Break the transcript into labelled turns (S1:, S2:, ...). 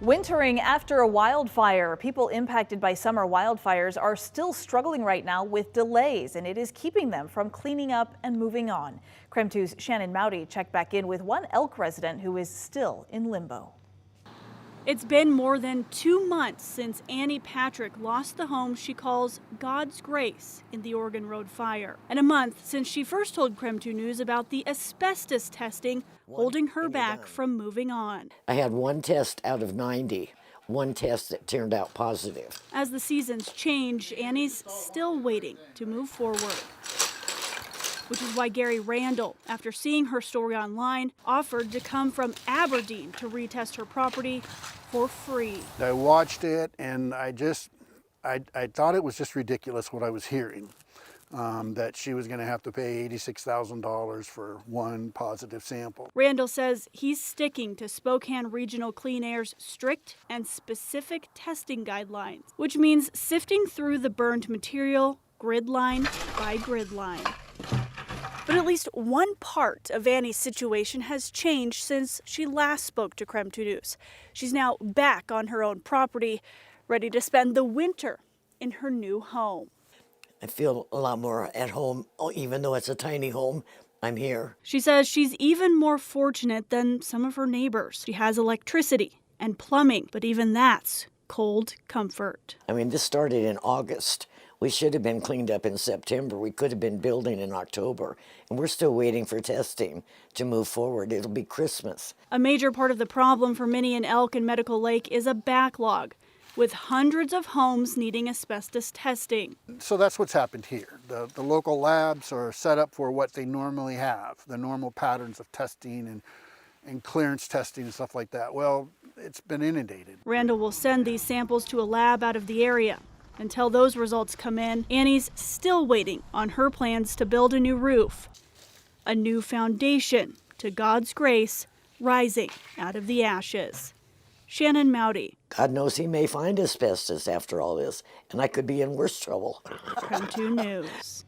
S1: Wintering after a wildfire. People impacted by summer wildfires are still struggling right now with delays, and it is keeping them from cleaning up and moving on. KREM 2's Shannon Mowdy checked back in with one Elk resident who is still in limbo.
S2: It's been more than 2 months since Annie Patrick lost the home she calls God's grace in the Oregon Road fire, and a month since she first told KREM 2 News about the asbestos testing holding her back from moving on.
S3: I had one test out of 90, one test that turned out positive.
S2: As the seasons change, Annie's still waiting to move forward. Which is why Gary Randall, after seeing her story online, offered to come from Aberdeen to retest her property for free.
S4: I watched it and I thought it was just ridiculous what I was hearing, that she was going to have to pay $86,000 for one positive sample.
S2: Randall says he's sticking to Spokane Regional Clean Air's strict and specific testing guidelines, which means sifting through the burned material grid line by grid line. But at least one part of Annie's situation has changed since she last spoke to KREM 2 News. She's now back on her own property, ready to spend the winter in her new home.
S3: I feel a lot more at home, even though it's a tiny home. I'm here.
S2: She says she's even more fortunate than some of her neighbors. She has electricity and plumbing, but even that's cold comfort.
S3: I mean, this started in August. We should have been cleaned up in September. We could have been building in October, and we're still waiting for testing to move forward. It'll be Christmas.
S2: A major part of the problem for many in Elk and Medical Lake is a backlog, with hundreds of homes needing asbestos testing.
S4: So that's what's happened here. The local labs are set up for what they normally have, the normal patterns of testing and clearance testing and stuff like that. Well, it's been inundated.
S2: Randall will send these samples to a lab out of the area. Until those results come in, Annie's still waiting on her plans to build a new roof, a new foundation to God's grace rising out of the ashes. Shannon Mowdy.
S3: God knows he may find asbestos after all this, and I could be in worse trouble.
S2: KREM 2 News.